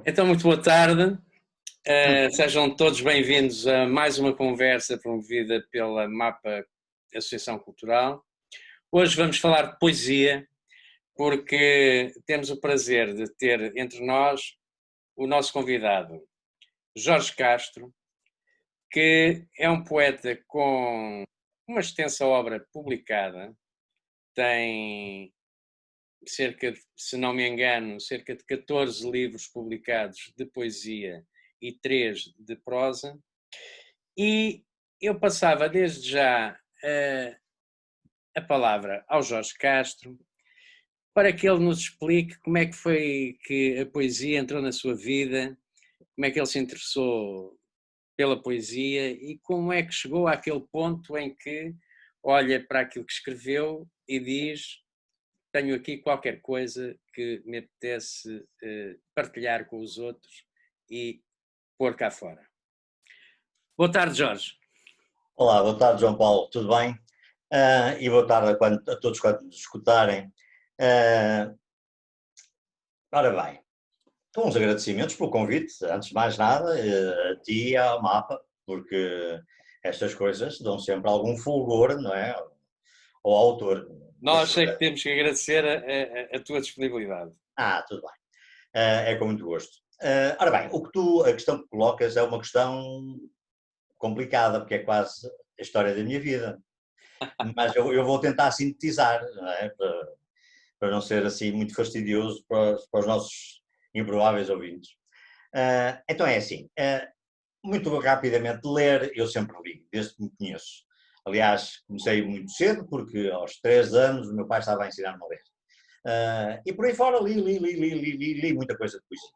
Então, muito boa tarde. Sejam todos bem-vindos a mais uma conversa promovida pela MAPA Associação Cultural. Hoje vamos falar de poesia, porque temos o prazer de ter entre nós o nosso convidado, Jorge Castro, que é um poeta com uma extensa obra publicada, tem se não me engano, cerca de 14 livros publicados de poesia e 3 de prosa. E eu passava desde já a palavra ao Jorge Castro para que ele nos explique como é que foi que a poesia entrou na sua vida, como é que ele se interessou pela poesia e como é que chegou àquele ponto em que olha para aquilo que escreveu e diz: tenho aqui qualquer coisa que me apetece partilhar com os outros e pôr cá fora. Boa tarde, Jorge. Olá, boa tarde, João Paulo, tudo bem? E boa tarde a todos quantos nos escutarem. Ora bem, com uns agradecimentos pelo convite, antes de mais nada, a ti e à MAPA, porque estas coisas dão sempre algum fulgor, não é? Ao autor. Nós é que temos que agradecer a tua disponibilidade. Tudo bem. É com muito gosto. Ora bem, a questão que colocas é uma questão complicada, porque é quase a história da minha vida. Mas eu vou tentar sintetizar, não é? Para não ser assim muito fastidioso para os nossos improváveis ouvintes. Então é assim, muito rapidamente ler, eu sempre li, desde que me conheço. Aliás, comecei muito cedo, porque aos 3 anos o meu pai estava a ensinar-me a ler. E por aí fora li muita coisa de poesia.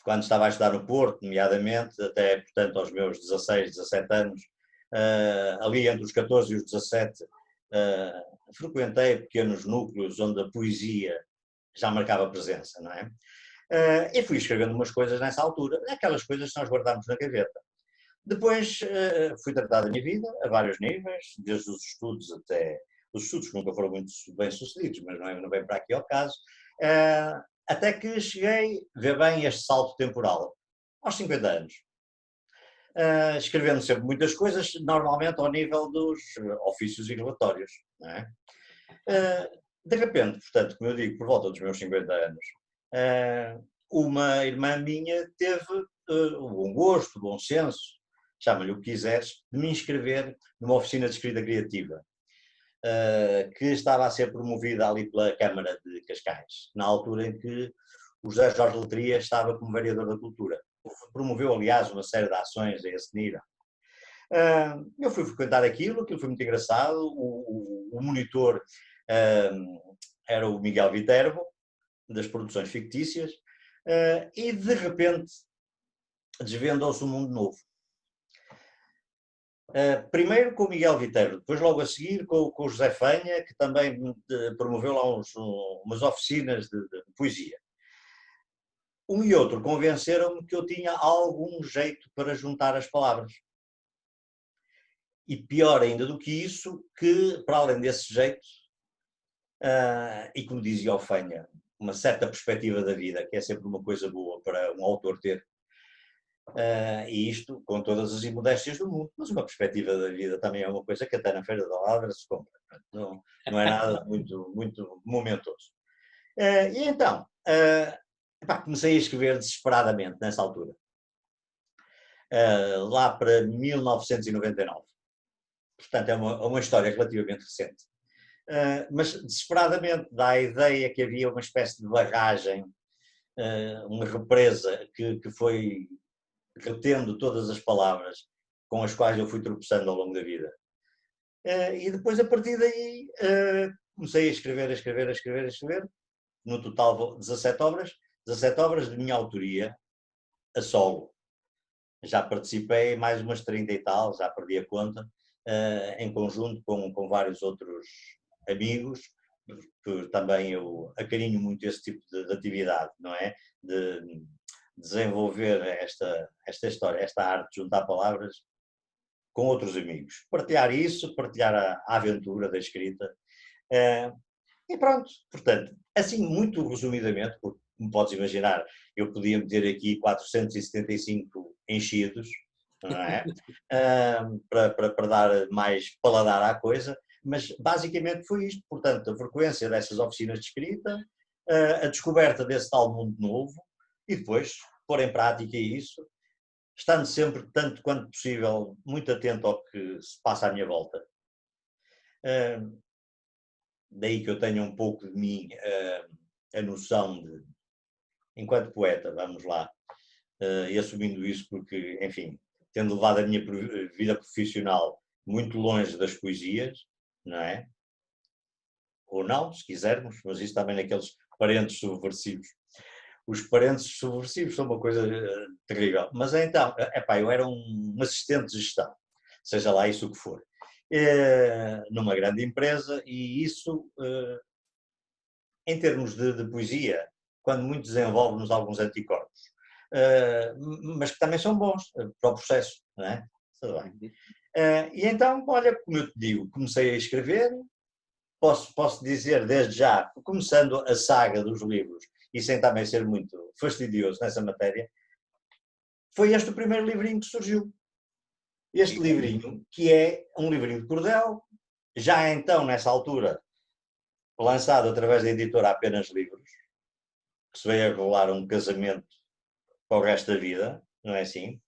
Quando estava a estudar no Porto, nomeadamente, até, portanto, aos meus 16, 17 anos, ali entre os 14 e os 17, frequentei pequenos núcleos onde a poesia já marcava presença, não é? E fui escrevendo umas coisas nessa altura, aquelas coisas que nós guardámos na gaveta. Depois fui tratar da minha vida a vários níveis, desde os estudos até... Os estudos que nunca foram muito bem sucedidos, mas não vem para aqui ao caso. Até que cheguei, vê bem este salto temporal, aos 50 anos. Escrevendo sempre muitas coisas, normalmente ao nível dos ofícios e relatórios. Não é? De repente, portanto, como eu digo, por volta dos meus 50 anos, uma irmã minha teve o bom gosto, o bom senso, chama-lhe o que quiseres, de me inscrever numa oficina de escrita criativa, que estava a ser promovida ali pela Câmara de Cascais, na altura em que o José Jorge Letria estava como vereador da Cultura. Promoveu, aliás, uma série de ações a esse nível. Eu fui frequentar aquilo foi muito engraçado. O monitor era o Miguel Viterbo, das produções fictícias, e de repente desvendou-se um mundo novo. Primeiro com o Miguel Viterbo, depois logo a seguir com o José Fanha, que também promoveu lá umas oficinas de poesia. Um e outro convenceram-me que eu tinha algum jeito para juntar as palavras. E pior ainda do que isso, que para além desse jeito, e como dizia o Fanha, uma certa perspectiva da vida, que é sempre uma coisa boa para um autor ter, e isto com todas as imodéstias do mundo, mas uma perspectiva da vida também é uma coisa que até na Feira da Ladra se compra, não é nada muito momentoso. E então, comecei a escrever desesperadamente nessa altura, lá para 1999. Portanto, é uma história relativamente recente. Mas desesperadamente dá a ideia que havia uma espécie de barragem, uma represa que foi retendo todas as palavras com as quais eu fui tropeçando ao longo da vida. E depois, a partir daí, comecei a escrever, no total 17 obras de minha autoria, a solo. Já participei mais umas 30 e tal, já perdi a conta, em conjunto com vários outros amigos, que também eu acarinho muito esse tipo de atividade, não é? De desenvolver esta história, esta arte de juntar palavras com outros amigos. Partilhar isso, partilhar a aventura da escrita. E pronto, portanto, assim, muito resumidamente, porque, como podes imaginar, eu podia meter aqui 475 enchidos, não é? Para dar mais paladar à coisa, mas basicamente foi isto. Portanto, a frequência dessas oficinas de escrita, a descoberta desse tal mundo novo e depois pôr em prática isso, estando sempre, tanto quanto possível, muito atento ao que se passa à minha volta. Daí que eu tenha um pouco de mim a noção de, enquanto poeta, vamos lá, e assumindo isso porque, enfim, tendo levado a minha vida profissional muito longe das poesias, não é? Ou não, se quisermos, mas isso também naqueles parentes subversivos. Os parentes subversivos são uma coisa terrível. Mas então, epá, eu era um assistente de gestão, seja lá isso o que for, numa grande empresa, e isso, em termos de poesia, quando muito desenvolve-nos alguns anticorpos, mas que também são bons para o processo, não é? Tudo bem. E então, olha, como eu te digo, comecei a escrever, posso dizer desde já, começando a saga dos livros, e sem também ser muito fastidioso nessa matéria, foi este o primeiro livrinho que surgiu. Este livrinho, que é um livrinho de cordel, já então, nessa altura, lançado através da editora Apenas Livros, que se veio a rolar um casamento para o resto da vida, não é assim?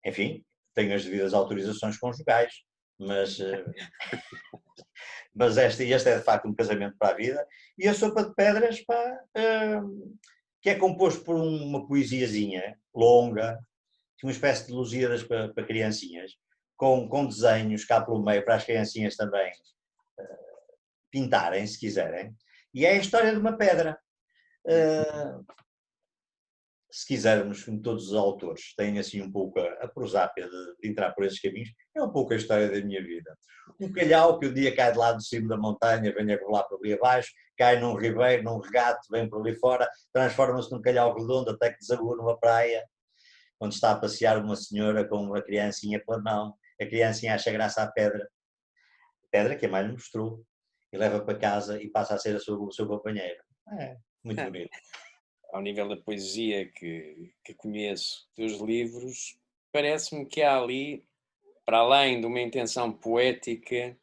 Enfim, tenho as devidas autorizações conjugais, mas este é de facto um casamento para a vida. E a Sopa de Pedras, pá, que é composto por uma poesiazinha longa, uma espécie de Lusíadas para criancinhas, com desenhos cá pelo meio para as criancinhas também pintarem, se quiserem. E é a história de uma pedra. Se quisermos, como todos os autores têm assim um pouco a prosápia de entrar por esses caminhos, é um pouco a história da minha vida. Um calhau que um dia cai de lá do cimo da montanha, vem a rolar para ali abaixo, cai num ribeiro, num regato, vem para ali fora, transforma-se num calhau redondo até que desagua numa praia, onde está a passear uma senhora com uma criancinha pela mão. A criancinha acha graça à pedra que a mãe lhe mostrou, e leva para casa e passa a ser o seu companheiro. É, muito bonito. Ao nível da poesia que conheço dos livros, parece-me que há ali, para além de uma intenção poética,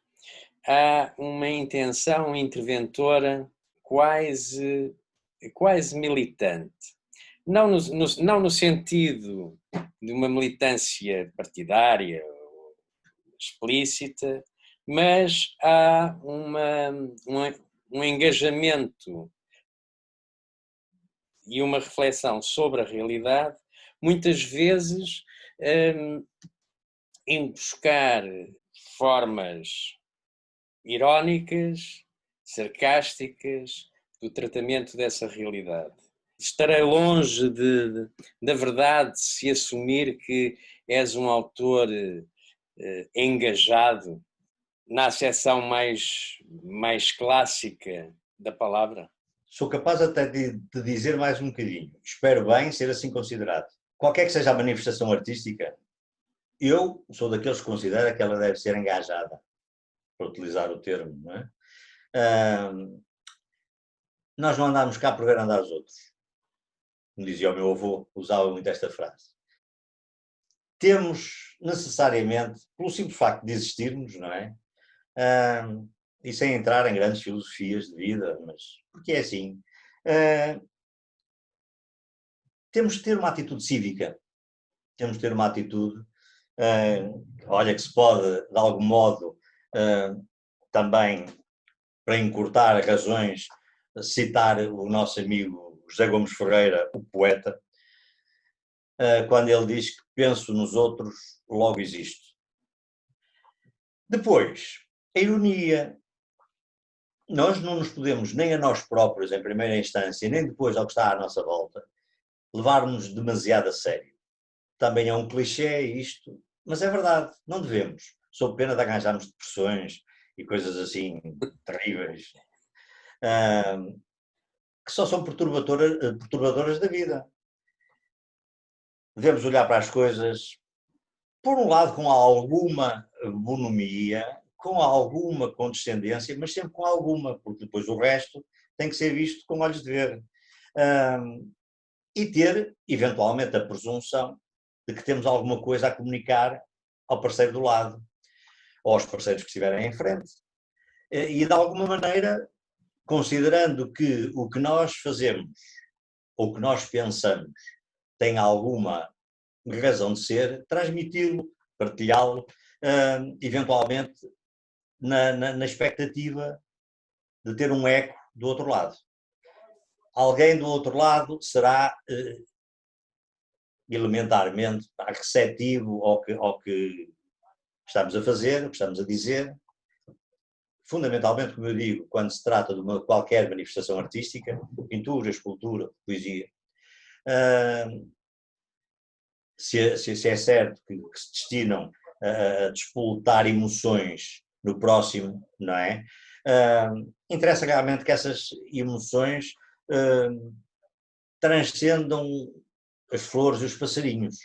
há uma intenção interventora quase militante. Não no sentido de uma militância partidária explícita, mas há um engajamento e uma reflexão sobre a realidade, muitas vezes em buscar formas irónicas, sarcásticas do tratamento dessa realidade. Estarei longe da verdade se assumir que és um autor engajado na acessão mais clássica da palavra. Sou capaz até de dizer mais um bocadinho. Espero bem ser assim considerado. Qualquer que seja a manifestação artística, eu sou daqueles que considera que ela deve ser engajada, para utilizar o termo, não é? Nós não andamos cá por ver andar os outros. Como dizia o meu avô, usava muito esta frase. Temos necessariamente, pelo simples facto de existirmos, não é? E sem entrar em grandes filosofias de vida, mas porque é assim, temos de ter uma atitude cívica, temos de ter uma atitude, olha, que se pode, de algum modo, também, para encurtar razões, citar o nosso amigo José Gomes Ferreira, o poeta, quando ele diz que penso nos outros, logo existo. Depois, a ironia. Nós não nos podemos, nem a nós próprios, em primeira instância, nem depois ao que está à nossa volta, levar-nos demasiado a sério. Também é um clichê isto, mas é verdade, não devemos. Sob pena de arranjarmos depressões e coisas assim terríveis, que só são perturbadoras da vida. Devemos olhar para as coisas, por um lado, com alguma bonomia, com alguma condescendência, mas sempre com alguma, porque depois o resto tem que ser visto com olhos de ver. E ter, eventualmente, a presunção de que temos alguma coisa a comunicar ao parceiro do lado, ou aos parceiros que estiverem em frente. E, de alguma maneira, considerando que o que nós fazemos, ou que nós pensamos, tem alguma razão de ser, transmiti-lo, partilhá-lo, eventualmente na expectativa de ter um eco do outro lado. Alguém do outro lado será elementarmente receptivo ao que estamos a fazer, o que estamos a dizer. Fundamentalmente, como eu digo, quando se trata de qualquer manifestação artística, pintura, escultura, poesia, se é certo que se destinam a despoltar emoções no próximo, não é? Interessa realmente que essas emoções transcendam as flores e os passarinhos,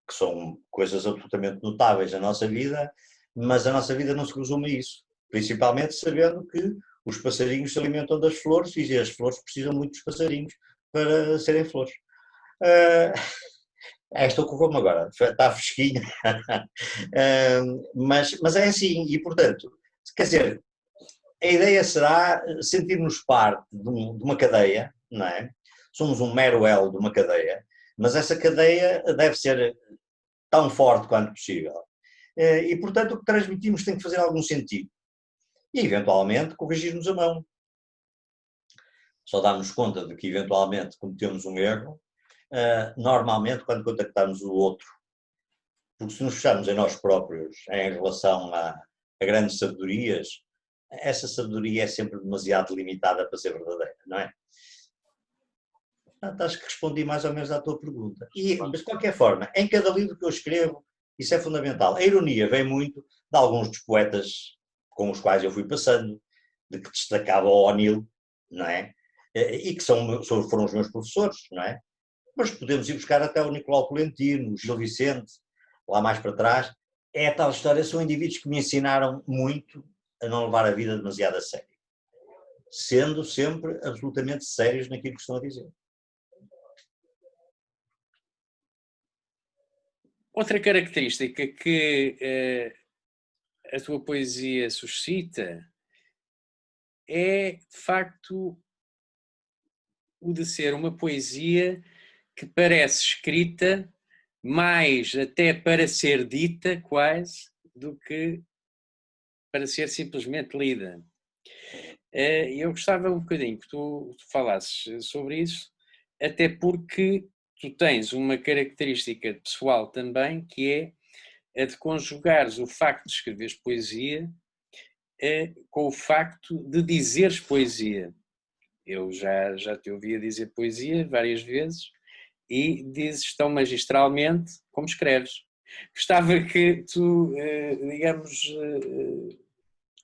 que são coisas absolutamente notáveis na nossa vida, mas a nossa vida não se resume a isso, principalmente sabendo que os passarinhos se alimentam das flores e as flores precisam muito dos passarinhos para serem flores. Estou com como agora, está fresquinho, mas é assim, e portanto, quer dizer, a ideia será sentir-nos parte de uma cadeia, não é? Somos um mero elo de uma cadeia, mas essa cadeia deve ser tão forte quanto possível. E portanto o que transmitimos tem que fazer algum sentido. E eventualmente corrigirmos a mão. Só darmos conta de que eventualmente cometemos um erro, normalmente quando contactamos o outro, porque se nos fecharmos em nós próprios em relação a grandes sabedorias, essa sabedoria é sempre demasiado limitada para ser verdadeira, não é? Acho que respondi mais ou menos à tua pergunta. Mas de qualquer forma, em cada livro que eu escrevo, isso é fundamental. A ironia vem muito de alguns dos poetas com os quais eu fui passando, de que destacava o O'Neill, não é? E que foram os meus professores, não é? Mas podemos ir buscar até o Nicolau Tolentino, o Gil Vicente, lá mais para trás. É a tal história, são indivíduos que me ensinaram muito a não levar a vida demasiado a sério, sendo sempre absolutamente sérios naquilo que estão a dizer. Outra característica que a tua poesia suscita é, de facto, o de ser uma poesia que parece escrita mais até para ser dita, quase, do que para ser simplesmente lida. Eu gostava um bocadinho que tu falasses sobre isso, até porque tu tens uma característica pessoal também, que é a de conjugares o facto de escreveres poesia com o facto de dizeres poesia. Eu já te ouvi dizer poesia várias vezes e dizes tão magistralmente como escreves. Gostava que tu, digamos,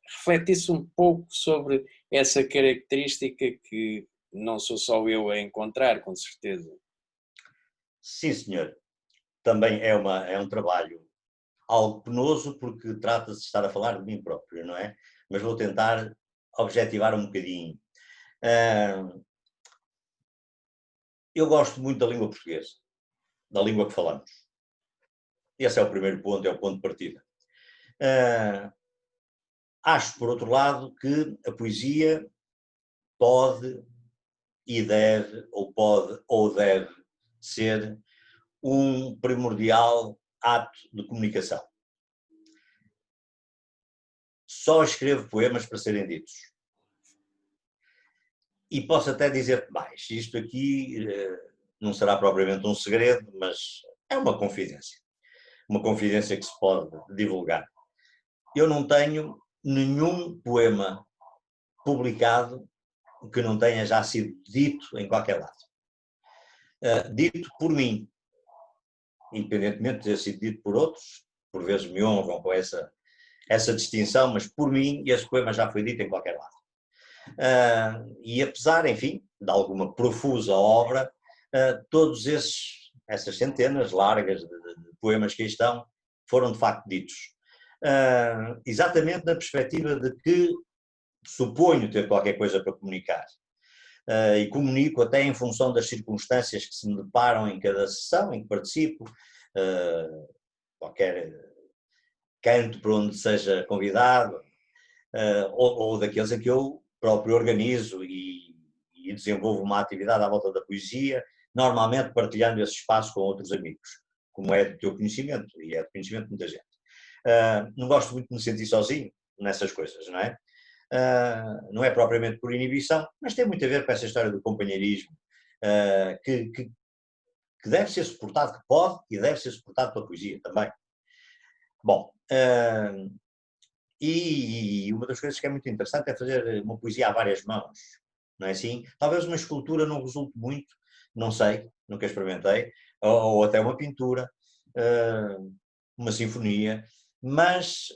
refletisse um pouco sobre essa característica que não sou só eu a encontrar, com certeza. Sim, senhor. Também é um trabalho algo penoso, porque trata-se de estar a falar de mim próprio, não é? Mas vou tentar objetivar um bocadinho. Eu gosto muito da língua portuguesa, da língua que falamos. Esse é o primeiro ponto, é o ponto de partida. Acho, por outro lado, que a poesia pode e deve, ou deve ser um primordial ato de comunicação. Só escrevo poemas para serem ditos. E posso até dizer mais, isto aqui não será propriamente um segredo, mas é uma confidência que se pode divulgar. Eu não tenho nenhum poema publicado que não tenha já sido dito em qualquer lado. Dito por mim, independentemente de ter sido dito por outros, por vezes me honram com essa distinção, mas por mim esse poema já foi dito em qualquer lado. E apesar, enfim, de alguma profusa obra, todos essas centenas largas de poemas que aí estão foram de facto ditos. exatamente na perspectiva de que suponho ter qualquer coisa para comunicar. E comunico até em função das circunstâncias que se me deparam em cada sessão em que participo, qualquer canto para onde seja convidado, ou daqueles em que eu próprio organizo e desenvolvo uma atividade à volta da poesia, normalmente partilhando esse espaço com outros amigos, como é do teu conhecimento, e é do conhecimento de muita gente. Não gosto muito de me sentir sozinho nessas coisas, não é? Não é propriamente por inibição, mas tem muito a ver com essa história do companheirismo, que deve ser suportado, que pode e deve ser suportado pela poesia também. Bom, e uma das coisas que é muito interessante é fazer uma poesia a várias mãos, não é assim? Talvez uma escultura não resulte muito, não sei, nunca experimentei, ou até uma pintura, uma sinfonia, mas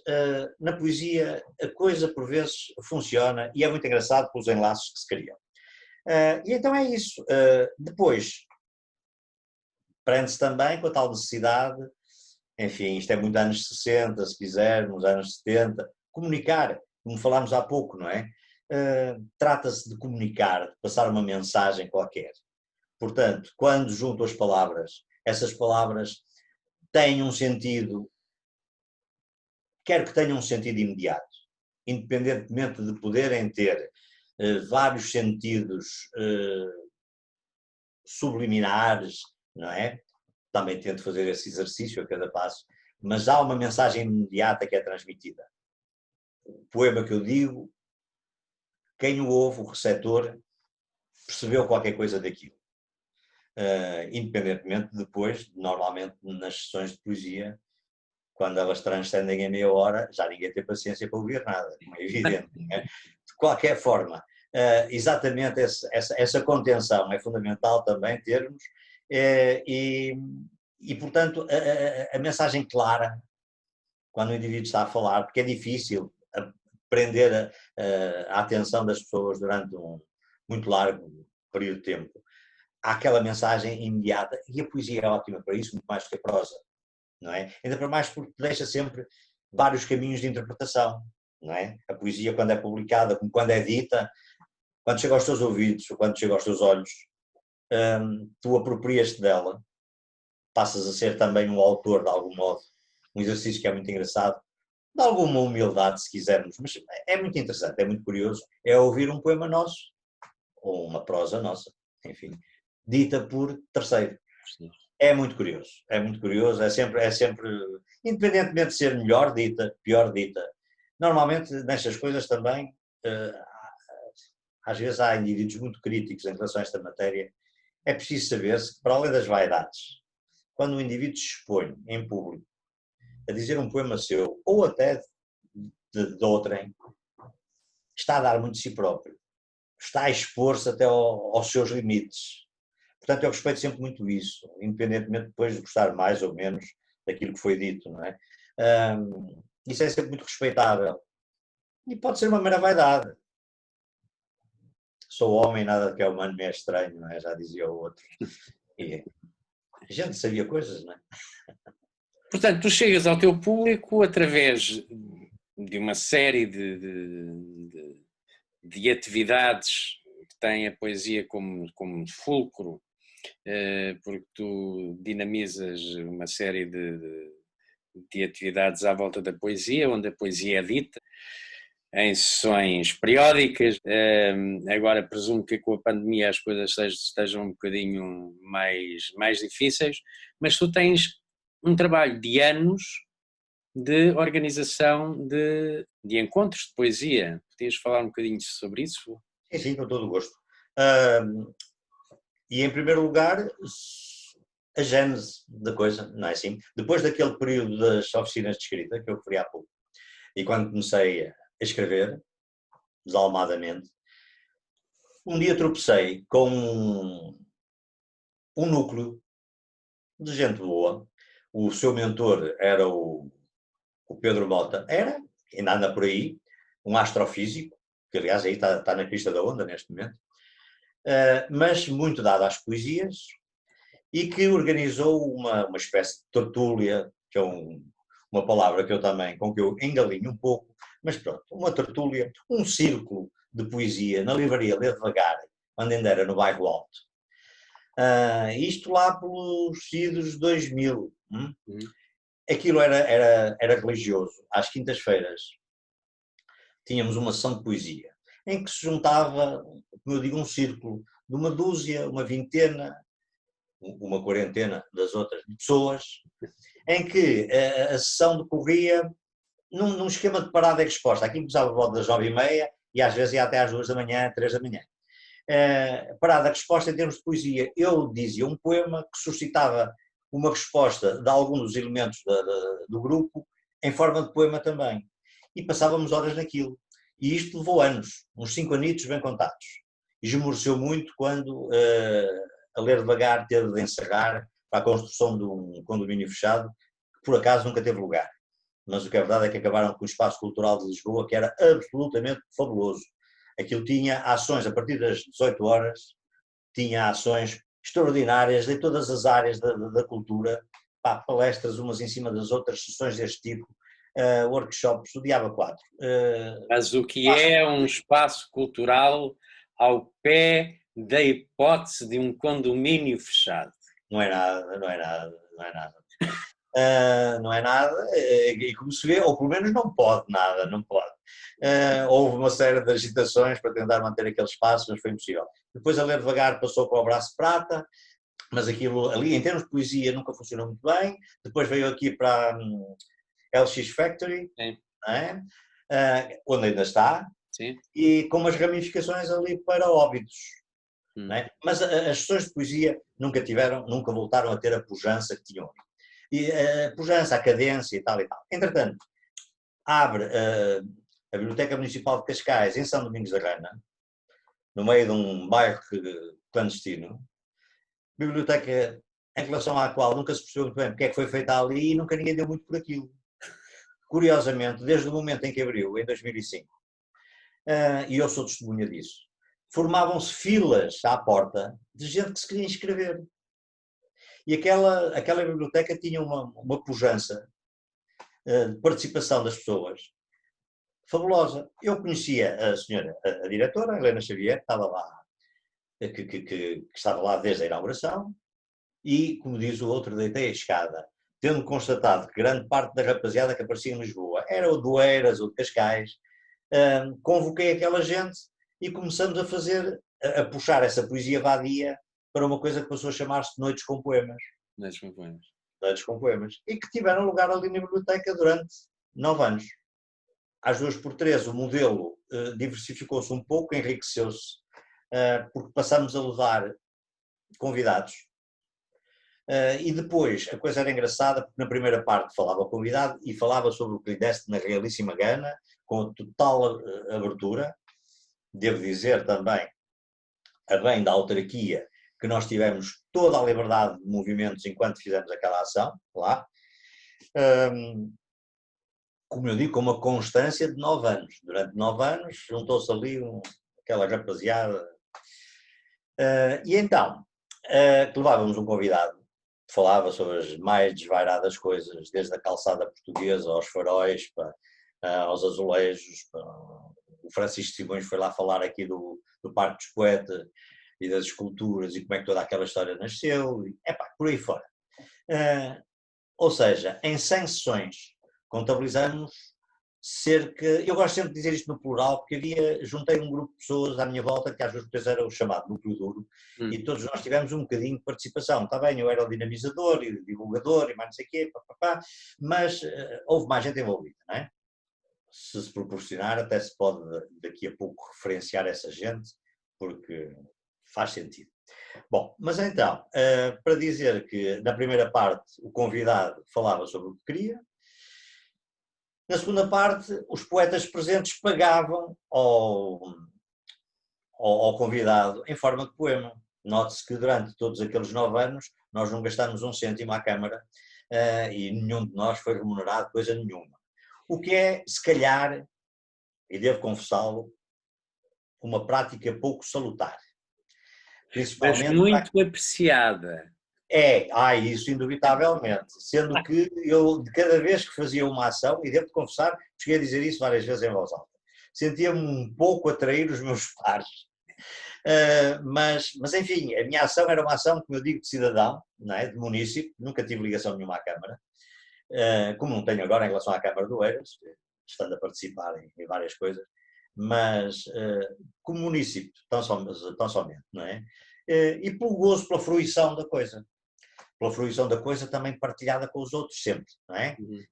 na poesia a coisa por vezes funciona e é muito engraçado pelos enlaces que se criam. E então é isso. Depois, prende-se também com a tal necessidade, enfim, isto é muito anos 60, se quisermos, anos 70, comunicar, como falámos há pouco, não é? Trata-se de comunicar, de passar uma mensagem qualquer. Portanto, quando junto as palavras, essas palavras têm um sentido, quer que tenham um sentido imediato, independentemente de poderem ter vários sentidos subliminares, não é? Também tento fazer esse exercício a cada passo, mas há uma mensagem imediata que é transmitida. O poema que eu digo, quem o ouve, o receptor, percebeu qualquer coisa daquilo. Independentemente depois, normalmente nas sessões de poesia, quando elas transcendem a meia hora, já ninguém tem paciência para ouvir nada, como é evidente. Não é? De qualquer forma, exatamente essa contenção é fundamental também termos, e portanto, a mensagem clara, quando o indivíduo está a falar, porque é difícil prender a atenção das pessoas durante um muito largo período de tempo. Há aquela mensagem imediata, e a poesia é ótima para isso, muito mais que a prosa, não é? Ainda para mais porque deixa sempre vários caminhos de interpretação, não é? A poesia, quando é publicada, como quando é dita, quando chega aos teus ouvidos, ou quando chega aos teus olhos, tu aproprias-te dela, passas a ser também um autor de algum modo, um exercício que é muito engraçado, de alguma humildade, se quisermos, mas é muito interessante, é muito curioso, é ouvir um poema nosso, ou uma prosa nossa, enfim, dita por terceiro. É muito curioso, é sempre, independentemente de ser melhor dita, pior dita, normalmente nestas coisas também, às vezes há indivíduos muito críticos em relação a esta matéria, é preciso saber-se que, para além das vaidades, quando o indivíduo se expõe em público a dizer um poema seu, ou até de outrem, está a dar muito de si próprio, está a expor-se até aos seus limites. Portanto, eu respeito sempre muito isso, independentemente depois de gostar mais ou menos daquilo que foi dito, não é? Isso é sempre muito respeitável. E pode ser uma mera vaidade. Sou homem, nada de que é humano me é estranho, não é? Já dizia o outro. E a gente sabia coisas, não é? Portanto, tu chegas ao teu público através de uma série de atividades que têm a poesia como fulcro, porque tu dinamizas uma série de atividades à volta da poesia, onde a poesia é dita, em sessões periódicas. Agora presumo que com a pandemia as coisas estejam um bocadinho mais difíceis, mas tu tens um trabalho de anos de organização de encontros de poesia. Podias falar um bocadinho sobre isso? Sim, com todo o gosto. E em primeiro lugar, a gênese da coisa, não é assim? Depois daquele período das oficinas de escrita, que eu referi há pouco, e quando comecei a escrever, desalmadamente, um dia tropecei com um núcleo de gente boa. O seu mentor era o Pedro Mota, ainda anda por aí, um astrofísico, que aliás aí está na crista da onda neste momento, mas muito dado às poesias, e que organizou uma espécie de tertúlia, que é um uma palavra que eu também, com que eu engalinho um pouco, mas pronto, uma tertúlia, um círculo de poesia na livraria Lê Devagar, onde ainda era no bairro Alto. Isto lá pelos idos de 2000. Aquilo era religioso. Às quintas-feiras tínhamos uma sessão de poesia, em que se juntava, como eu digo, um círculo de uma dúzia, uma vintena, uma quarentena das outras pessoas, em que a sessão decorria num esquema de parada e resposta. Aqui começava a volta das 9h30 e às vezes ia até às 2 da manhã, 3 da manhã. Parada a resposta em termos de poesia. Eu dizia um poema que suscitava uma resposta de algum dos elementos do grupo em forma de poema também. E passávamos horas naquilo. E isto levou anos, uns 5 anitos bem contados. E esmoreceu muito quando a Ler Devagar teve de encerrar para a construção de um condomínio fechado, que por acaso nunca teve lugar. Mas o que é verdade é que acabaram com o Espaço Cultural de Lisboa, que era absolutamente fabuloso. Aquilo tinha ações a partir das 18 horas, tinha ações extraordinárias de todas as áreas da cultura, palestras umas em cima das outras, sessões deste tipo, workshops, o diabo a quatro. Mas o que é um espaço cultural ao pé da hipótese de um condomínio fechado? Não é nada, não é nada, não é nada. Não é nada, e como se vê, ou pelo menos não pode nada, não pode. Houve uma série de agitações para tentar manter aquele espaço, mas foi impossível. Depois a Ler Devagar passou para o Braço de Prata, mas aquilo ali, em termos de poesia, nunca funcionou muito bem. Depois veio aqui para a LX Factory, é? Onde ainda está, Sim. e com umas ramificações ali para Óbidos. É? Mas as sessões de poesia nunca voltaram a ter a pujança que tinham. E a pujança, a cadência e tal e tal. Entretanto, abre a Biblioteca Municipal de Cascais em São Domingos da Rana, no meio de um bairro clandestino, biblioteca em relação à qual nunca se percebeu muito bem porque é que foi feita ali e nunca ninguém deu muito por aquilo. Curiosamente, desde o momento em que abriu, em 2005, e eu sou testemunha disso, formavam-se filas à porta de gente que se queria inscrever. E aquela biblioteca tinha uma pujança de participação das pessoas fabulosa. Eu conhecia a senhora, a diretora, Helena Xavier, que estava lá, que estava lá desde a inauguração, e, como diz o outro, deitei a escada, tendo constatado que grande parte da rapaziada que aparecia em Lisboa era o do Eiras ou de Cascais, convoquei aquela gente e começamos a puxar essa poesia vadia para uma coisa que passou a chamar-se Noites com Poemas. Noites com Poemas. Noites com Poemas. E que tiveram lugar ali na biblioteca durante 9 anos. Às 2x3 o modelo diversificou-se um pouco, enriqueceu-se, porque passamos a levar convidados. E depois a coisa era engraçada, porque na primeira parte falava o convidado e falava sobre o que lhe deste na realíssima gana, com total abertura. Devo dizer também, a bem da autarquia, que nós tivemos toda a liberdade de movimentos enquanto fizemos aquela ação lá. Como eu digo, com uma constância de 9 anos. Durante 9 anos juntou-se ali aquela rapaziada. E então, que levávamos um convidado que falava sobre as mais desvairadas coisas, desde a calçada portuguesa aos faróis, aos azulejos. O Francisco Simões foi lá falar aqui do Parque dos Poetas e das esculturas e como é que toda aquela história nasceu. E, por aí fora. Ou seja, em 100 sessões contabilizamos cerca, eu gosto sempre de dizer isto no plural, porque juntei um grupo de pessoas à minha volta, que às vezes era o chamado núcleo duro, e todos nós tivemos um bocadinho de participação. Está bem, eu era o dinamizador e o divulgador e mais não sei o quê, mas houve mais gente envolvida, não é? Se proporcionar, até se pode daqui a pouco referenciar essa gente, porque faz sentido. Bom, mas então, para dizer que na primeira parte o convidado falava sobre o que queria, na segunda parte os poetas presentes pagavam ao convidado em forma de poema. Note-se que durante todos aqueles 9 anos nós não gastámos um cêntimo à Câmara e nenhum de nós foi remunerado coisa nenhuma. O que é, se calhar, e devo confessá-lo, uma prática pouco salutar. Mas muito apreciada. Isso indubitavelmente, sendo que eu, de cada vez que fazia uma ação, e devo-te confessar, cheguei a dizer isso várias vezes em voz alta, sentia-me um pouco a trair os meus pares. Mas, enfim, a minha ação era uma ação, como eu digo, de cidadão, não é? De município, nunca tive ligação nenhuma à Câmara, como não tenho agora em relação à Câmara de Oeiras, estando a participar em várias coisas, mas como município, tão somente, não é? E pelo gozo, pela fruição da coisa. Pela fruição da coisa também partilhada com os outros, sempre, não é? Uhum.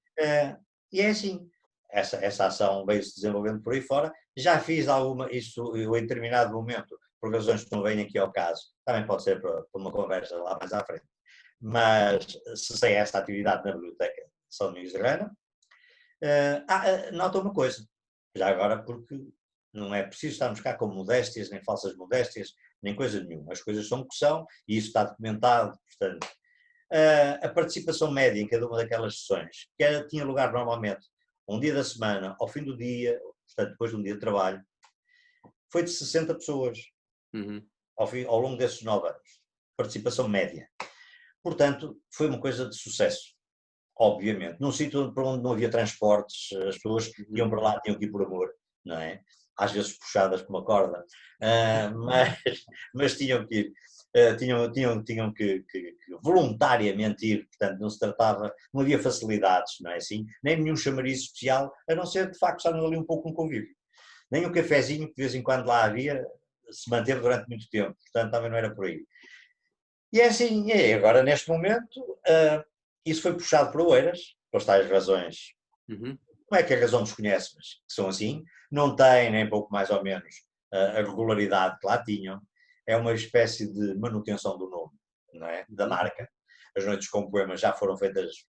E é assim, essa ação veio-se desenvolvendo por aí fora, já fiz alguma, isso eu em determinado momento, por razões que não vêm aqui ao caso, também pode ser para uma conversa lá mais à frente, mas cessei esta atividade na Biblioteca de São Domingos de Rana. Nota uma coisa, já agora porque não é preciso estarmos cá com modéstias, nem falsas modéstias, nem coisa nenhuma, as coisas são o que são e isso está documentado, portanto, a participação média em cada uma daquelas sessões, que tinha lugar normalmente um dia da semana, ao fim do dia, portanto depois de um dia de trabalho, foi de 60 pessoas, Uhum. ao longo desses 9 anos, participação média. Portanto, foi uma coisa de sucesso, obviamente. Num sítio para onde não havia transportes, as pessoas que iam para lá tinham que ir por amor, não é? Às vezes puxadas por uma corda, mas tinham que ir. Tinham que voluntariamente ir, portanto não se tratava, não havia facilidades, não é assim? Nem nenhum chamariz especial, a não ser de facto estarmos ali um pouco no convívio. Nem o cafezinho que de vez em quando lá havia se manteve durante muito tempo, portanto também não era por aí. E é assim, agora neste momento, isso foi puxado para Oeiras, pelas tais razões, Uhum. não é que a razão desconhece, mas que são assim, não têm nem pouco mais ou menos a regularidade que lá tinham, é uma espécie de manutenção do nome, não é? Da marca. As Noites com Poemas já foram feitas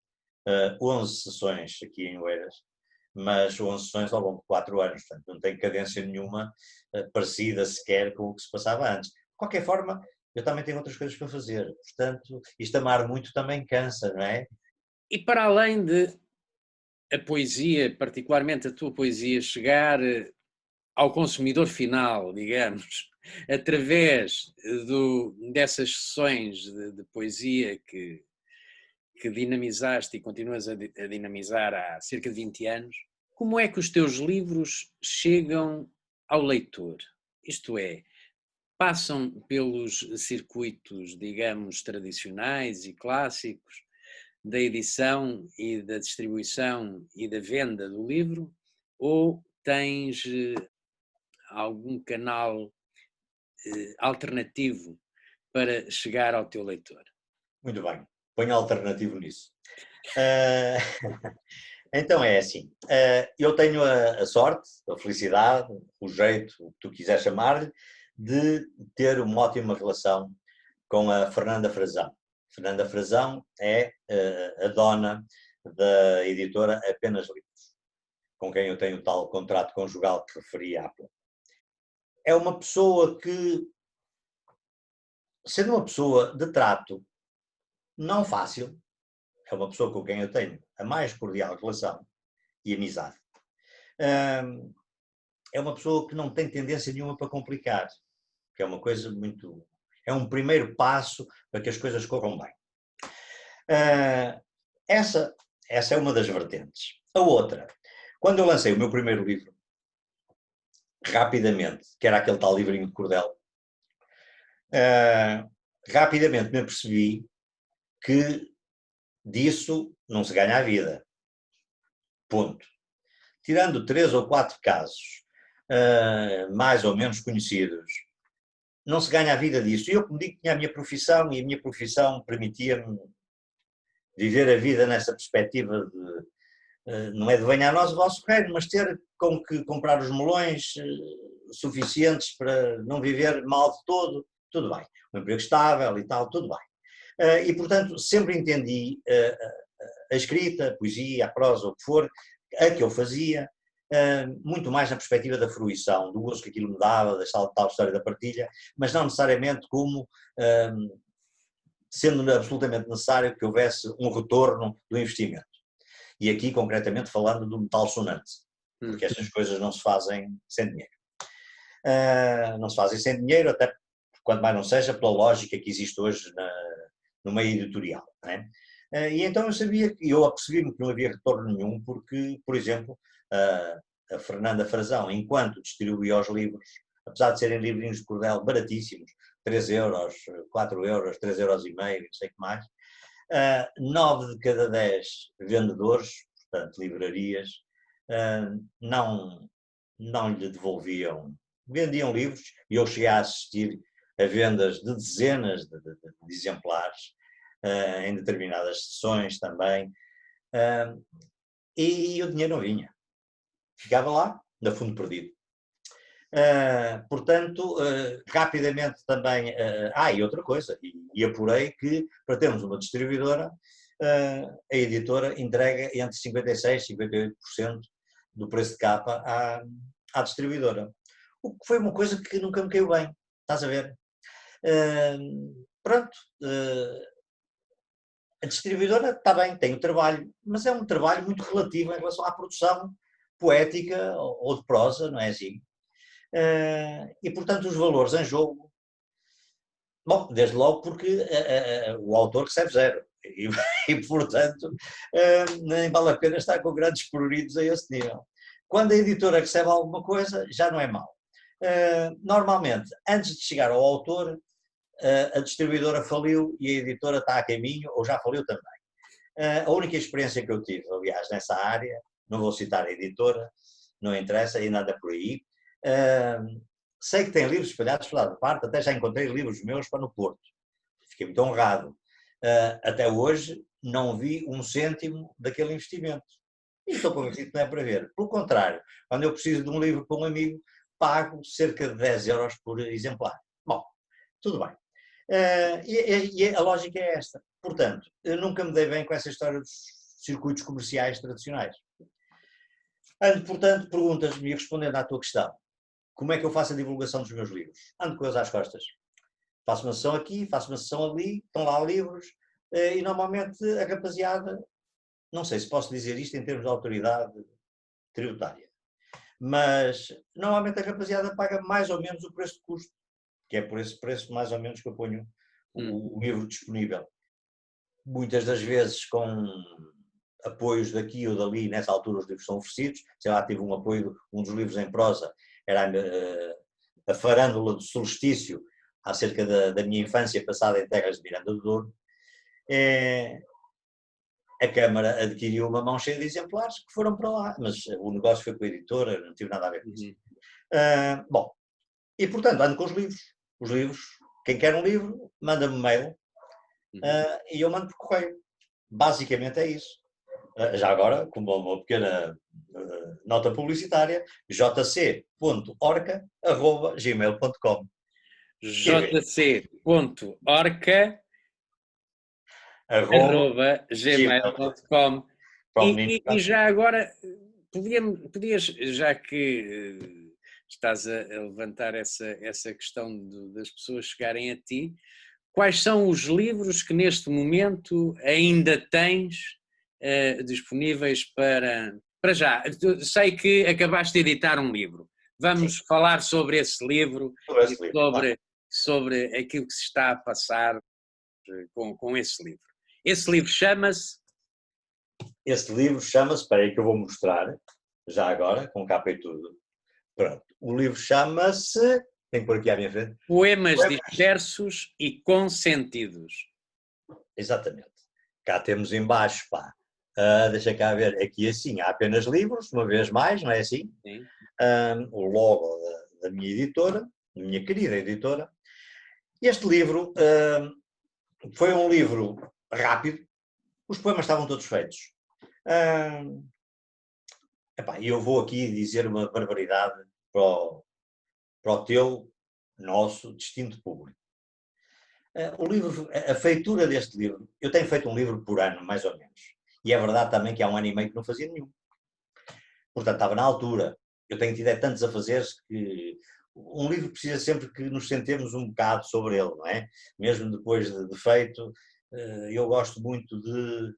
11 sessões aqui em Oeiras, mas 11 sessões ao longo de 4 anos, portanto não tem cadência nenhuma parecida sequer com o que se passava antes. De qualquer forma, eu também tenho outras coisas para fazer, portanto, isto amar muito também cansa, não é? E para além de a poesia, particularmente a tua poesia, chegar ao consumidor final, digamos, através dessas sessões de poesia que dinamizaste e continuas a dinamizar há cerca de 20 anos, como é que os teus livros chegam ao leitor? Isto é, passam pelos circuitos, digamos, tradicionais e clássicos da edição e da distribuição e da venda do livro, ou tens algum canal alternativo para chegar ao teu leitor? Muito bem, ponho alternativo nisso. Então é assim, eu tenho a sorte, a felicidade, o jeito, o que tu quiseres chamar-lhe, de ter uma ótima relação com a Fernanda Frazão. Fernanda Frazão é a dona da editora Apenas Livros, com quem eu tenho o tal contrato conjugal que referi há pouco. É uma pessoa que, sendo uma pessoa de trato não fácil, é uma pessoa com quem eu tenho a mais cordial relação e amizade. É uma pessoa que não tem tendência nenhuma para complicar, que é uma coisa muito... É um primeiro passo para que as coisas corram bem. Essa é uma das vertentes. A outra, quando eu lancei o meu primeiro livro, rapidamente, que era aquele tal livrinho de cordel, rapidamente me apercebi que disso não se ganha a vida. Ponto. Tirando 3 ou 4 casos, mais ou menos conhecidos, não se ganha a vida disso. E eu, como digo, tinha a minha profissão e a minha profissão permitia-me viver a vida nessa perspectiva de, não é de venha a nós o vosso reino, mas ter com que comprar os melões suficientes para não viver mal de todo, tudo bem. Um emprego estável e tal, tudo bem. E, portanto, sempre entendi a escrita, a poesia, a prosa, o que for, a que eu fazia, muito mais na perspectiva da fruição, do gozo que aquilo me dava, da tal história da partilha, mas não necessariamente como sendo absolutamente necessário que houvesse um retorno do investimento. E aqui, concretamente, falando do metal sonante, porque estas coisas não se fazem sem dinheiro. Não se fazem sem dinheiro, até quanto mais não seja pela lógica que existe hoje numa editorial. Não é? E então eu apercebi-me que não havia retorno nenhum, porque, por exemplo, a Fernanda Frazão, enquanto distribuía os livros, apesar de serem livrinhos de cordel baratíssimos, 3 euros, 4 euros, 3 euros e meio, não sei o que mais, 9 de cada 10 vendedores, portanto livrarias, não lhe devolviam, vendiam livros, e eu cheguei a assistir a vendas de dezenas de exemplares, em determinadas sessões também, e o dinheiro não vinha, ficava lá, no fundo perdido. Portanto, rapidamente também, e outra coisa, e apurei que para termos uma distribuidora, a editora entrega entre 56% e 58% do preço de capa à distribuidora. O que foi uma coisa que nunca me caiu bem, estás a ver? Pronto, a distribuidora está bem, tem o trabalho, mas é um trabalho muito relativo em relação à produção poética ou de prosa, não é assim? E portanto os valores em jogo, bom, desde logo porque o autor recebe zero, e portanto nem vale a pena estar com grandes pruridos a esse nível. Quando a editora recebe alguma coisa, já não é mau. Normalmente, antes de chegar ao autor, a distribuidora faliu e a editora está a caminho, ou já faliu também. A única experiência que eu tive, aliás, nessa área, não vou citar a editora, não interessa, e nada por aí. Sei que tem livros espalhados por toda parte, até já encontrei livros meus para no Porto. Fiquei muito honrado. Até hoje não vi um cêntimo daquele investimento. E estou convencido que não é para ver. Pelo contrário, quando eu preciso de um livro para um amigo, pago cerca de 10 euros por exemplar. Bom, tudo bem. E a lógica é esta. Portanto, eu nunca me dei bem com essa história dos circuitos comerciais tradicionais. Ando, portanto, perguntas-me e respondendo à tua questão. Como é que eu faço a divulgação dos meus livros? Ando com eles às costas. Faço uma sessão aqui, faço uma sessão ali, estão lá livros, e normalmente a rapaziada, não sei se posso dizer isto em termos de autoridade tributária, mas normalmente a rapaziada paga mais ou menos o preço de custo, que é por esse preço mais ou menos que eu ponho o livro disponível. Muitas das vezes com apoios daqui ou dali, nessa altura os livros são oferecidos, sei lá, tive um apoio, um dos livros em prosa, era a Farândola do Solstício, acerca da minha infância passada em terras de Miranda do Douro. A Câmara adquiriu uma mão cheia de exemplares que foram para lá, mas o negócio foi com a editora, não tive nada a ver com isso. Bom, e portanto ando com os livros. Os livros, quem quer um livro, manda-me mail e eu mando por correio. Basicamente é isso. Já agora, como uma pequena nota publicitária, jc.orca@gmail.com. jc.orca@gmail.com. E já agora, podias, já que estás a levantar essa questão das pessoas chegarem a ti, quais são os livros que neste momento ainda tens disponíveis para já? Sei que acabaste de editar um livro. Vamos falar sobre esse livro e sobre aquilo que se está a passar com esse livro. Esse livro chama-se? Esse livro chama-se, espera aí que eu vou mostrar, já agora, com capa e tudo. Pronto. O livro chama-se, tenho que pôr aqui à minha frente. Poemas Dispersos e Consentidos. Exatamente. Cá temos em baixo, pá. Deixa cá ver, aqui assim, há apenas livros, uma vez mais, não é assim? Sim. O logo da minha editora, da minha querida editora. Este livro foi um livro rápido, os poemas estavam todos feitos. E eu vou aqui dizer uma barbaridade para o teu, nosso, distinto público. O livro, a feitura deste livro, eu tenho feito um livro por ano, mais ou menos. E é verdade também que há um ano e meio que não fazia nenhum. Portanto, estava na altura. Eu tenho tido tantos a fazer que um livro precisa sempre que nos sentemos um bocado sobre ele, não é? Mesmo depois de feito, eu gosto muito de,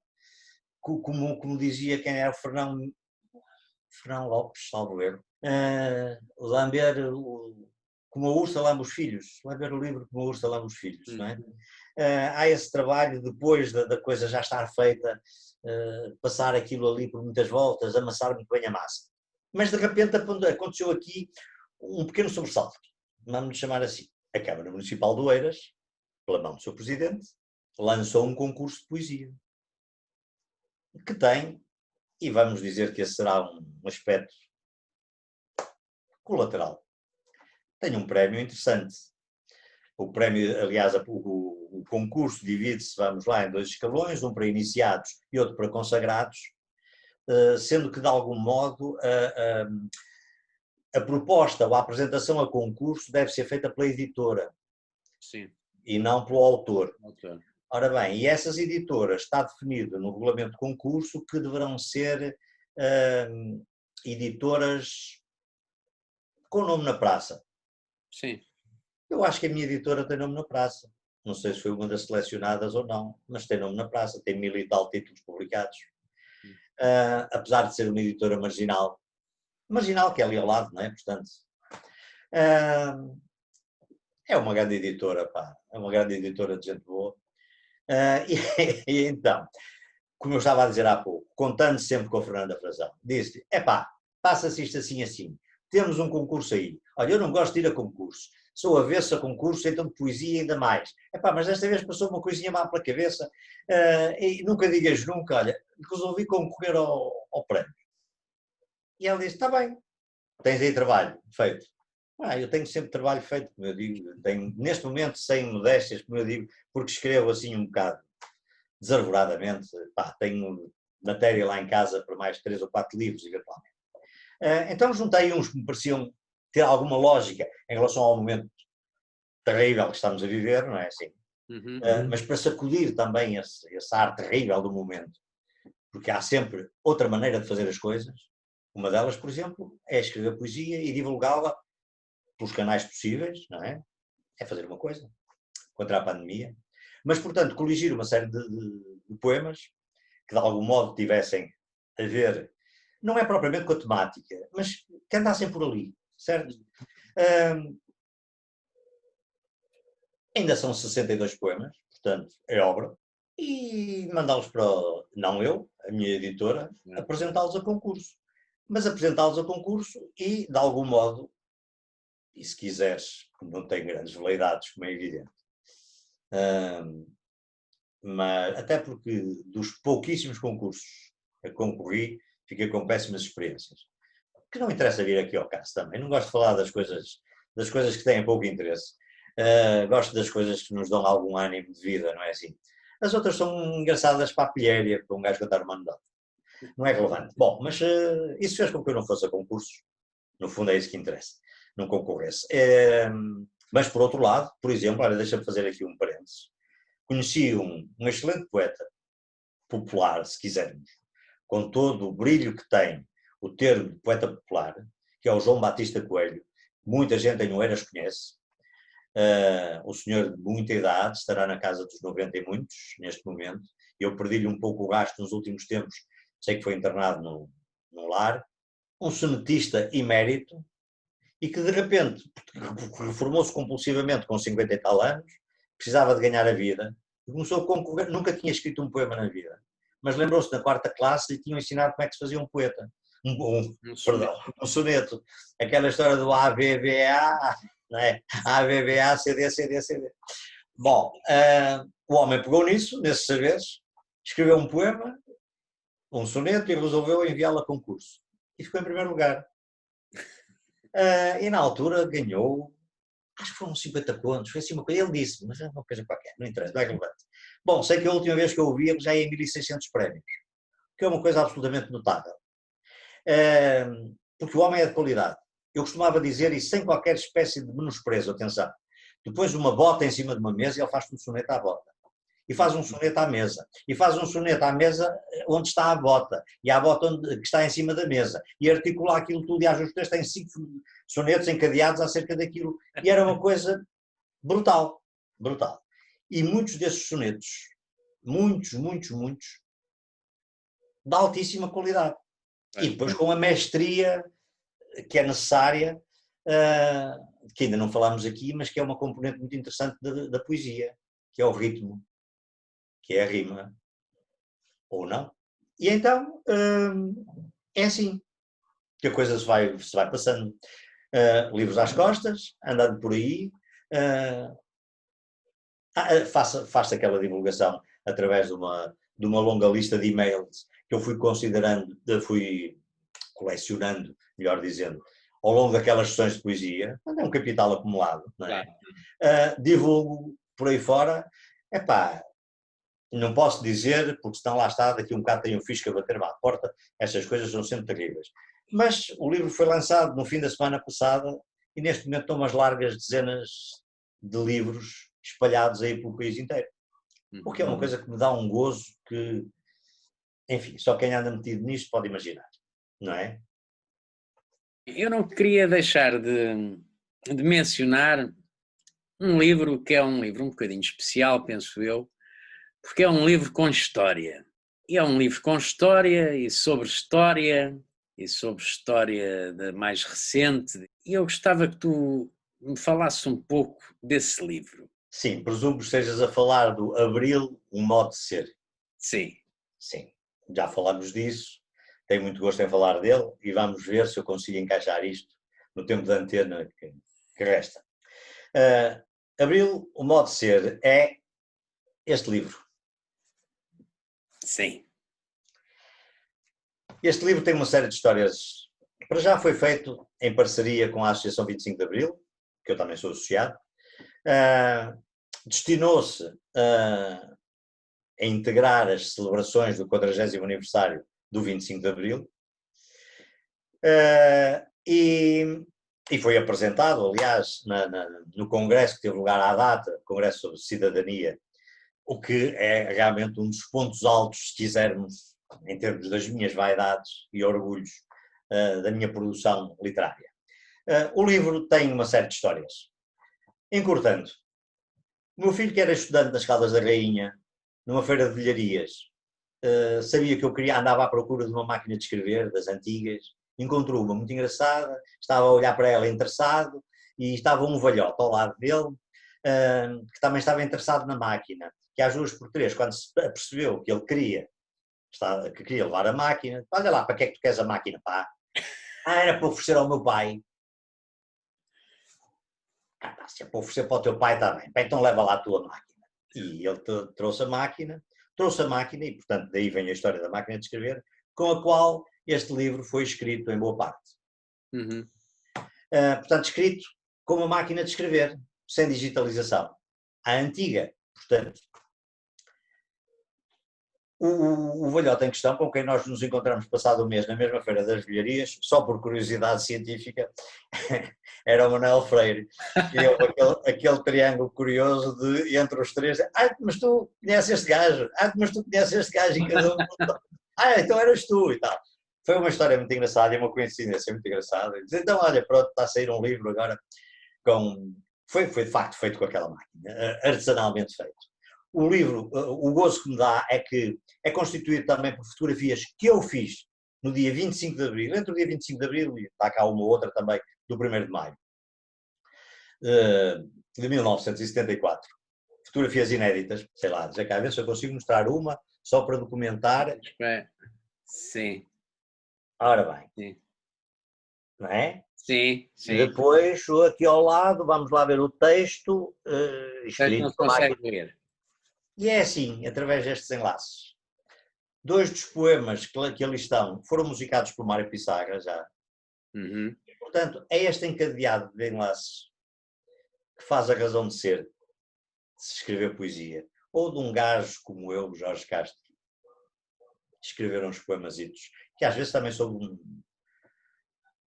como dizia quem era o Fernão Lopes, salvo erro, lamber como a ursa lamba os filhos, lamber o livro como a ursa lamba os filhos, não é? há esse trabalho depois da coisa já estar feita, passar aquilo ali por muitas voltas, amassar muito bem a massa. Mas de repente aconteceu aqui um pequeno sobressalto, vamos chamar assim. A Câmara Municipal de Oeiras, pela mão do seu presidente, lançou um concurso de poesia, que tem, e vamos dizer que esse será um aspecto colateral, tem um prémio interessante. O prémio, aliás, o concurso divide-se, vamos lá, em 2 escalões, um para iniciados e outro para consagrados, sendo que, de algum modo, a proposta ou a apresentação a concurso deve ser feita pela editora. Sim. E não pelo autor. Okay. Ora bem, e essas editoras está definido no regulamento de concurso que deverão ser editoras com nome na praça. Sim. Eu acho que a minha editora tem nome na praça. Não sei se foi uma das selecionadas ou não, mas tem nome na praça, tem 1000 e tal títulos publicados. Apesar de ser uma editora marginal. Marginal que é ali ao lado, não é? Portanto, é uma grande editora, pá. É uma grande editora de gente boa. E então, como eu estava a dizer há pouco, contando sempre com a Fernanda Frazão, disse-lhe, passa-se isto assim assim, temos um concurso aí, olha, eu não gosto de ir a concurso, sou avesso a concurso, então de poesia ainda mais, mas desta vez passou uma coisinha má pela cabeça, e nunca digas nunca, olha, resolvi concorrer ao prémio. E ela disse, está bem, tens aí trabalho feito. Eu tenho sempre trabalho feito, como eu digo, tenho, neste momento sem modéstias, como eu digo, porque escrevo assim um bocado desarvoradamente, tenho matéria lá em casa para mais 3 ou 4 livros, eventualmente. Então juntei uns que me pareciam ter alguma lógica em relação ao momento terrível que estamos a viver, não é assim? Mas para sacudir também esse ar terrível do momento, porque há sempre outra maneira de fazer as coisas. Uma delas, por exemplo, é escrever poesia e divulgá-la pelos canais possíveis, não é? É fazer uma coisa contra a pandemia. Mas, portanto, coligir uma série de poemas que de algum modo tivessem a ver, não é propriamente com a temática, mas que andassem por ali, certo? Ainda são 62 poemas, portanto, é obra, e mandá-los para, não eu, a minha editora, apresentá-los a concurso. Mas apresentá-los a concurso e, de algum modo, e se quiseres, não tem grandes veleidades, como é evidente, mas até porque dos pouquíssimos concursos a concorri, fiquei com péssimas experiências. Que não interessa vir aqui ao caso também, não gosto de falar das coisas que têm pouco interesse. Gosto das coisas que nos dão algum ânimo de vida, não é assim? As outras são engraçadas para a pilhéria, para um gajo cantar uma anedota. Não é relevante. Bom, mas isso fez com que eu não fosse a concursos. No fundo é isso que interessa. Não concorresse. Mas por outro lado, por exemplo, olha, deixa-me fazer aqui um parênteses. Conheci um excelente poeta popular, se quisermos, com todo o brilho que tem o termo de poeta popular, que é o João Batista Coelho. Muita gente em Oeiras conhece. O senhor de muita idade, estará na casa dos 90 e muitos, neste momento. Eu perdi-lhe um pouco o gasto nos últimos tempos, sei que foi internado num lar. Um sonetista emérito, e que de repente reformou-se compulsivamente com 50 e tal anos, precisava de ganhar a vida, e começou a concorrer, nunca tinha escrito um poema na vida, mas lembrou-se na 4ª classe e tinham ensinado como é que se fazia um poeta. Um soneto. Aquela história do AVVA, não é? AVVA, CD, CD, CD. Bom, o homem pegou nesses saberes, escreveu um poema, um soneto, e resolveu enviá-lo a concurso. E ficou em primeiro lugar. E na altura ganhou, acho que foram 50 contos, foi assim uma coisa, ele disse, mas é uma coisa qualquer, não interessa, não é relevante. Bom, sei que a última vez que eu o vi já é em 1600 prémios, que é uma coisa absolutamente notável. Porque o homem é de qualidade. Eu costumava dizer, e sem qualquer espécie de menosprezo, atenção, depois uma bota em cima de uma mesa e ele faz um soneto à bota. E faz um soneto à mesa. E faz um soneto à mesa onde está a bota. E à bota que está em cima da mesa. E articula aquilo tudo. E às vezes tem 5 sonetos encadeados acerca daquilo. E era uma coisa brutal. Brutal. E muitos desses sonetos, muitos, de altíssima qualidade. E depois com a mestria que é necessária, que ainda não falámos aqui, mas que é uma componente muito interessante da poesia, que é o ritmo, que é a rima, ou não. E então é assim que a coisa se vai passando. Livros às costas, andando por aí, faço aquela divulgação através de uma longa lista de e-mails que eu fui considerando, fui colecionando, melhor dizendo, ao longo daquelas sessões de poesia, é um capital acumulado, não é? Divulgo por aí fora, epá, não posso dizer, porque senão lá está, daqui um bocado tem um fisco a bater-me à porta, estas coisas são sempre terríveis. Mas o livro foi lançado no fim da semana passada e neste momento estão umas largas dezenas de livros espalhados aí pelo país inteiro. O que é uma coisa que me dá um gozo que, enfim, só quem anda metido nisto pode imaginar, não é? Eu não queria deixar de mencionar um livro que é um livro um bocadinho especial, penso eu, porque é um livro com história. E é um livro com história e sobre história da mais recente. E eu gostava que tu me falasses um pouco desse livro. Sim, presumo que estejas a falar do Abril, um modo de ser. Sim. Sim, já falamos disso, tenho muito gosto em falar dele e vamos ver se eu consigo encaixar isto no tempo de antena que resta. Abril, o modo de ser é este livro. Sim. Este livro tem uma série de histórias. Para já foi feito em parceria com a Associação 25 de Abril, que eu também sou associado. Destinou-se a integrar as celebrações do 40º aniversário do 25 de Abril e foi apresentado, aliás, no congresso que teve lugar à data, Congresso sobre Cidadania, o que é realmente um dos pontos altos, se quisermos, em termos das minhas vaidades e orgulhos da minha produção literária. O livro tem uma série de histórias. Encurtando, o meu filho, que era estudante nas Caldas da Rainha, numa feira de velharias, sabia que eu andava à procura de uma máquina de escrever, das antigas, encontrou uma muito engraçada, estava a olhar para ela interessado, e estava um velhote ao lado dele, que também estava interessado na máquina, que às 2x3, quando se percebeu que ele queria levar a máquina, olha lá, para que é que tu queres a máquina, pá? Era para oferecer ao meu pai. Se é para oferecer para o teu pai, está bem, então leva lá a tua máquina. E ele trouxe a máquina e, portanto, daí vem a história da máquina de escrever, com a qual este livro foi escrito em boa parte. Portanto, escrito com uma máquina de escrever, sem digitalização. A antiga, portanto. O velhote em questão, com quem nós nos encontramos passado o mês na mesma Feira das Velharias, só por curiosidade científica, era o Manuel Freire. E aquele triângulo curioso de, entre os três, mas tu conheces este gajo, mas tu conheces este gajo, e cada um, então eras tu e tal. Foi uma história muito engraçada e uma coincidência muito engraçada. Então, olha, pronto, está a sair um livro agora foi de facto feito com aquela máquina, artesanalmente feito. O livro, o gozo que me dá é que é constituído também por fotografias que eu fiz no dia 25 de Abril, entre o dia 25 de Abril e está cá uma outra também do 1º de Maio de 1974. Fotografias inéditas, sei lá, já cá a ver se eu consigo mostrar uma, só para documentar. Sim. Ora bem. Sim. Não é? Sim, sim. E depois, aqui ao lado, vamos lá ver o texto escrito. Não se consegue ler. E é assim, através destes enlaces. 2 dos poemas que ali estão foram musicados por Mário Pissarra já. E, portanto, é este encadeado de enlaces que faz a razão de ser de se escrever poesia. Ou de um gajo como eu, Jorge Castro, escrever uns poemasitos, que às vezes também são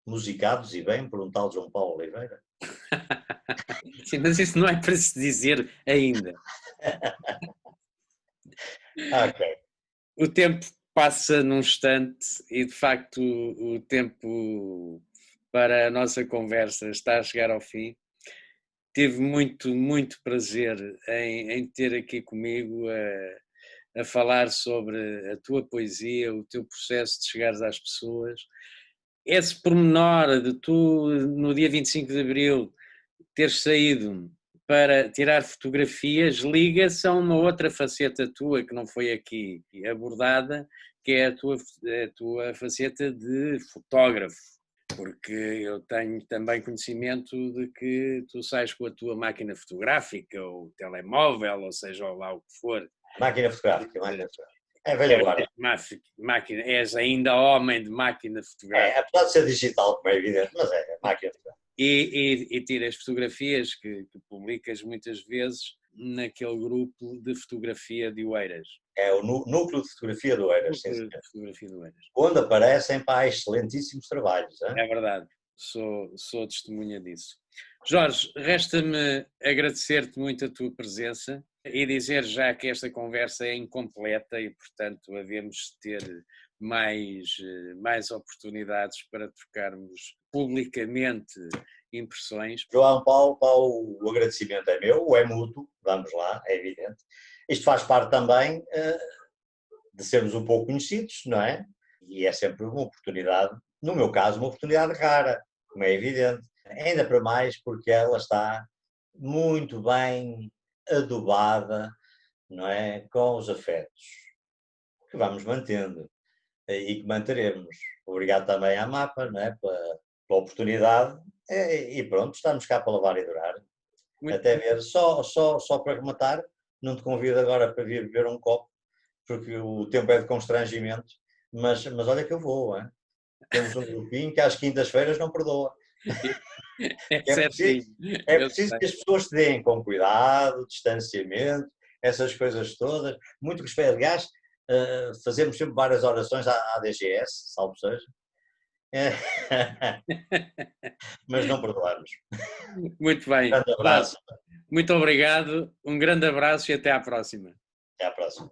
musicados e bem por um tal João Paulo Oliveira. Sim, mas isso não é para se dizer ainda. Ok. O tempo passa num instante e, de facto, o tempo para a nossa conversa está a chegar ao fim. Tive muito, muito prazer em ter aqui comigo a falar sobre a tua poesia, o teu processo de chegares às pessoas. Esse pormenor de tu, no dia 25 de Abril, teres saído para tirar fotografias liga-se a uma outra faceta tua que não foi aqui abordada, que é a tua faceta de fotógrafo, porque eu tenho também conhecimento de que tu sais com a tua máquina fotográfica ou telemóvel, ou seja lá o que for. Máquina fotográfica, máquina fotográfica. É velha guarda. Máquina, és ainda homem de máquina fotográfica. Apesar de ser digital, como é evidente, mas é máquina fotográfica. E tiras fotografias que publicas muitas vezes naquele grupo de fotografia de Oeiras. É o núcleo de fotografia do Oeiras, sim, De fotografia de Oeiras. Onde aparecem excelentíssimos trabalhos. Hein? É verdade, sou testemunha disso. Jorge, resta-me agradecer-te muito a tua presença e dizer já que esta conversa é incompleta e, portanto, havemos de ter mais oportunidades para trocarmos publicamente impressões. João Paulo, o agradecimento é meu, é mútuo, vamos lá, é evidente. Isto faz parte também de sermos um pouco conhecidos, não é? E é sempre uma oportunidade, no meu caso, uma oportunidade rara, como é evidente. Ainda para mais porque ela está muito bem adubada, não é? Com os afetos, que vamos mantendo e que manteremos. Obrigado também à MAPA, não é? Pela oportunidade. E pronto, estamos cá para lavar e durar. Muito Até ver, só para rematar, não te convido agora para vir beber um copo, porque o tempo é de constrangimento, mas olha que eu vou, hein? Temos um grupinho que às quintas-feiras não perdoa. É preciso Que as pessoas te deem com cuidado, distanciamento, essas coisas todas, muito respeito. Aliás, fazemos sempre várias orações à DGS, salvo seja, mas não perdoamos. Muito bem. Um grande abraço. Muito obrigado, um grande abraço e até à próxima. Até à próxima.